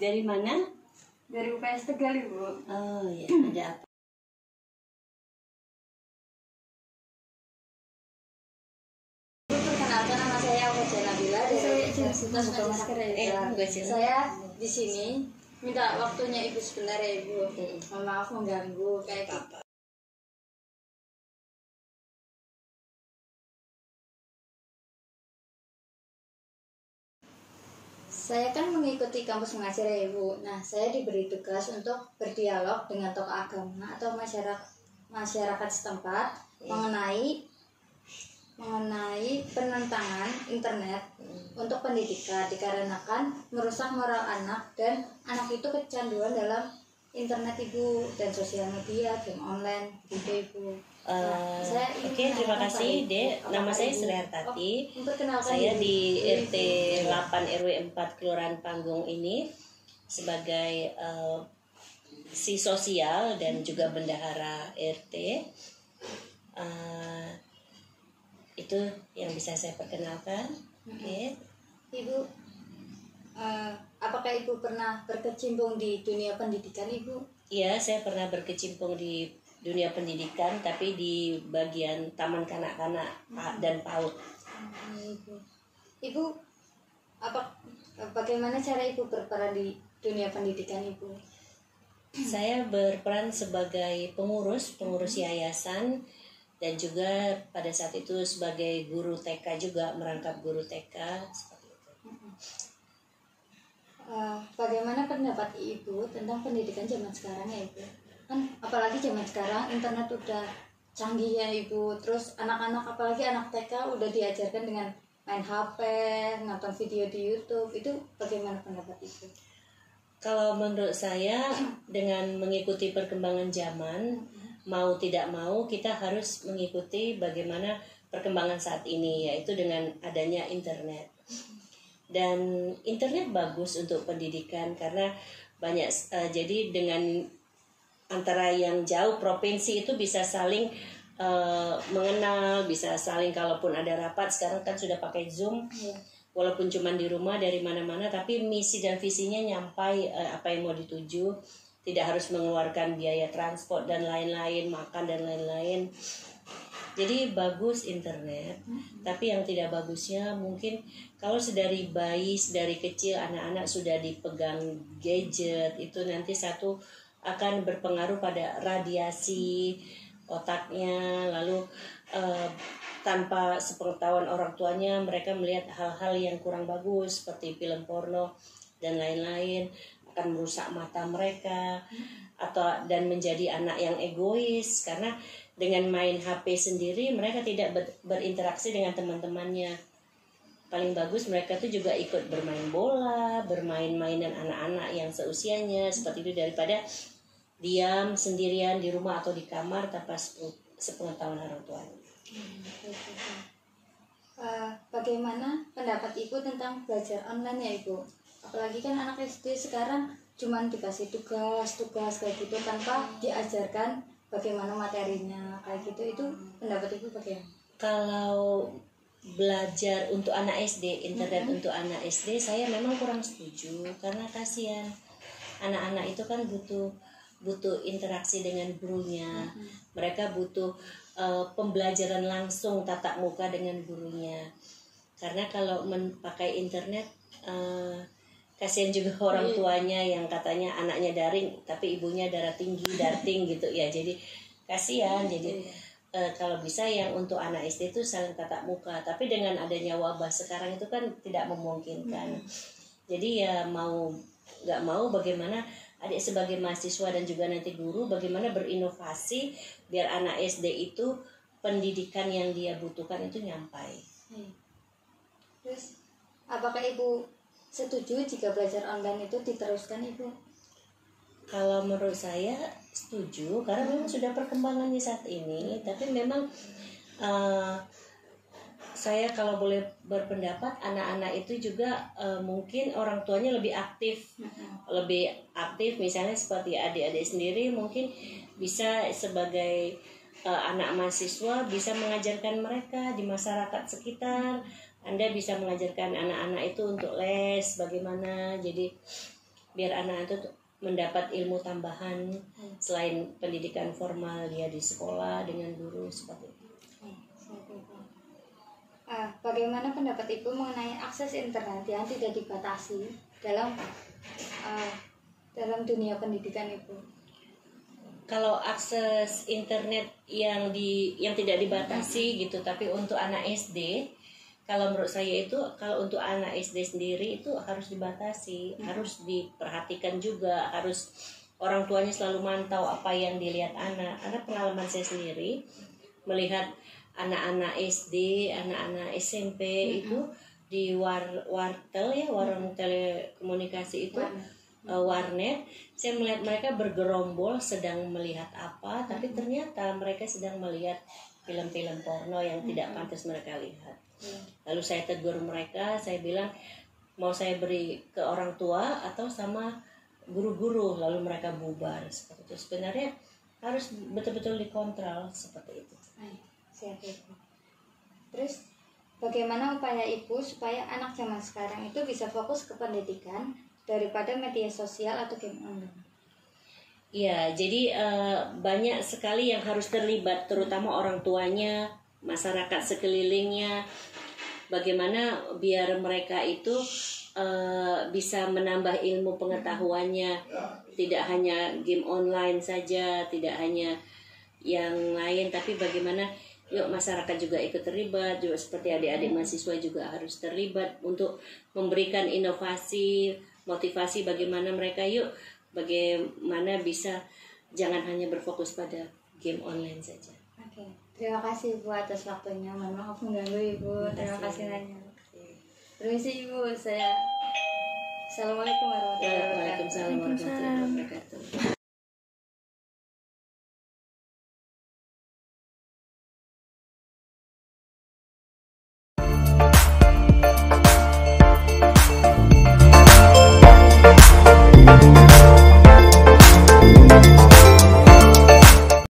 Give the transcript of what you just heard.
Dari mana? Dari UPS Tegal, Ibu. Oh ya, ada apa? Perkenalkan, nama saya Ocha Nabila dari Universitas Masker. Saya di sini minta waktunya Ibu sebentar ya, Ibu. Mohon maaf mengganggu kayak gitu. Saya kan mengikuti kampus mengajar ya, Ibu. Nah, saya diberi tugas untuk berdialog dengan tokoh agama atau masyarakat setempat mengenai penentangan internet untuk pendidikan, dikarenakan merusak moral anak dan anak itu kecanduan dalam internet, Ibu, dan sosial media, game online gitu, Ibu. Oke, terima kasih, Dek. Nama saya Sri Hartati. Saya di RT 8 RW 4 Kelurahan Panggung ini sebagai si sosial dan juga bendahara RT. Itu yang bisa saya perkenalkan. Oke. Ibu, apakah Ibu pernah berkecimpung di dunia pendidikan, Ibu? Iya, saya pernah berkecimpung di dunia pendidikan, tapi di bagian taman kanak-kanak dan PAUD. Ibu, bagaimana cara Ibu berperan di dunia pendidikan, Ibu? Saya berperan sebagai pengurus yayasan dan juga pada saat itu sebagai guru TK juga, merangkap guru TK seperti itu. Bagaimana pendapat Ibu tentang pendidikan zaman sekarang ya, Ibu? Kan apalagi zaman sekarang internet udah canggih ya, Ibu. Terus anak-anak, apalagi anak TK, udah diajarkan dengan main HP, nonton video di YouTube. Itu bagaimana pendapat Ibu? Kalau menurut saya, dengan mengikuti perkembangan zaman, mau tidak mau kita harus mengikuti bagaimana perkembangan saat ini, yaitu dengan adanya internet. Dan internet bagus untuk pendidikan karena banyak, jadi dengan antara yang jauh provinsi itu bisa saling mengenal, bisa saling, kalaupun ada rapat sekarang kan sudah pakai Zoom. Walaupun cuma di rumah dari mana-mana, tapi misi dan visinya nyampai apa yang mau dituju, tidak harus mengeluarkan biaya transport dan lain-lain, makan dan lain-lain. Jadi bagus internet, tapi yang tidak bagusnya mungkin kalau sedari bayi, dari kecil anak-anak sudah dipegang gadget, itu nanti satu akan berpengaruh pada radiasi otaknya, lalu tanpa sepengetahuan orang tuanya mereka melihat hal-hal yang kurang bagus seperti film porno dan lain-lain, akan merusak mata mereka dan menjadi anak yang egois karena dengan main HP sendiri mereka tidak berinteraksi dengan teman-temannya. Paling bagus mereka tuh juga ikut bermain bola, bermain mainan anak-anak yang seusianya seperti itu, daripada diam sendirian di rumah atau di kamar tanpa sepengetahuan orang tuanya. Bagaimana pendapat Ibu tentang belajar online ya, Ibu? Apalagi kan anak SD sekarang cuman dikasih tugas kayak gitu tanpa diajarkan bagaimana materinya kayak gitu. Itu pendapat Ibu bagaimana? Kalau belajar untuk anak SD, internet untuk anak SD, saya memang kurang setuju karena kasihan. Anak-anak itu kan butuh interaksi dengan gurunya. Mereka butuh pembelajaran langsung tatap muka dengan gurunya. Karena kalau pakai internet, kasihan juga orang tuanya yang katanya anaknya daring tapi ibunya darah tinggi, darting gitu ya. Jadi kasihan. Jadi kalau bisa yang untuk anak SD itu saling tatap muka. Tapi dengan adanya wabah sekarang itu kan tidak memungkinkan. Jadi ya mau nggak mau bagaimana adik sebagai mahasiswa dan juga nanti guru bagaimana berinovasi biar anak SD itu pendidikan yang dia butuhkan itu nyampai. Terus apakah Ibu setuju jika belajar online itu diteruskan, Ibu? Kalau menurut saya setuju karena memang sudah perkembangannya saat ini, tapi memang saya kalau boleh berpendapat anak-anak itu juga mungkin orang tuanya lebih aktif, misalnya seperti adik-adik sendiri mungkin bisa sebagai anak mahasiswa bisa mengajarkan mereka di masyarakat sekitar. Anda bisa mengajarkan anak-anak itu untuk les bagaimana, jadi biar anak itu mendapat ilmu tambahan selain pendidikan formal dia di sekolah dengan guru seperti itu. Bagaimana pendapat Ibu mengenai akses internet yang tidak dibatasi dalam dunia pendidikan Ibu? Kalau akses internet yang tidak dibatasi gitu, tapi untuk anak SD, kalau menurut saya itu kalau untuk anak SD sendiri itu harus dibatasi, harus diperhatikan juga, harus orang tuanya selalu mantau apa yang dilihat anak. Karena pengalaman saya sendiri melihat anak-anak SD, anak-anak SMP itu di wartel ya, warung telekomunikasi itu, warnet, saya melihat mereka bergerombol sedang melihat apa, tapi ternyata mereka sedang melihat film-film porno yang tidak pantas mereka lihat. Lalu saya tegur mereka, saya bilang mau saya beri ke orang tua atau sama guru-guru, lalu mereka bubar seperti itu. Sebenarnya harus betul-betul dikontrol seperti itu. Siap Ibu. Terus bagaimana upaya Ibu supaya anak zaman sekarang itu bisa fokus ke pendidikan daripada media sosial atau game online? Ya, jadi banyak sekali yang harus terlibat, terutama orang tuanya, masyarakat sekelilingnya. Bagaimana biar mereka itu bisa menambah ilmu pengetahuannya, tidak hanya game online saja, tidak hanya yang lain, tapi bagaimana yuk masyarakat juga ikut terlibat, juga seperti adik-adik mahasiswa juga harus terlibat untuk memberikan inovasi, motivasi bagaimana mereka bagaimana bisa jangan hanya berfokus pada game online saja. Oke. Terima kasih Ibu atas waktunya. Mohon maaf mengganggu Ibu. Terima kasih banyak. Permisi Ibu, saya. Assalamualaikum warahmatullahi wabarakatuh. Waalaikumsalam warahmatullahi wabarakatuh.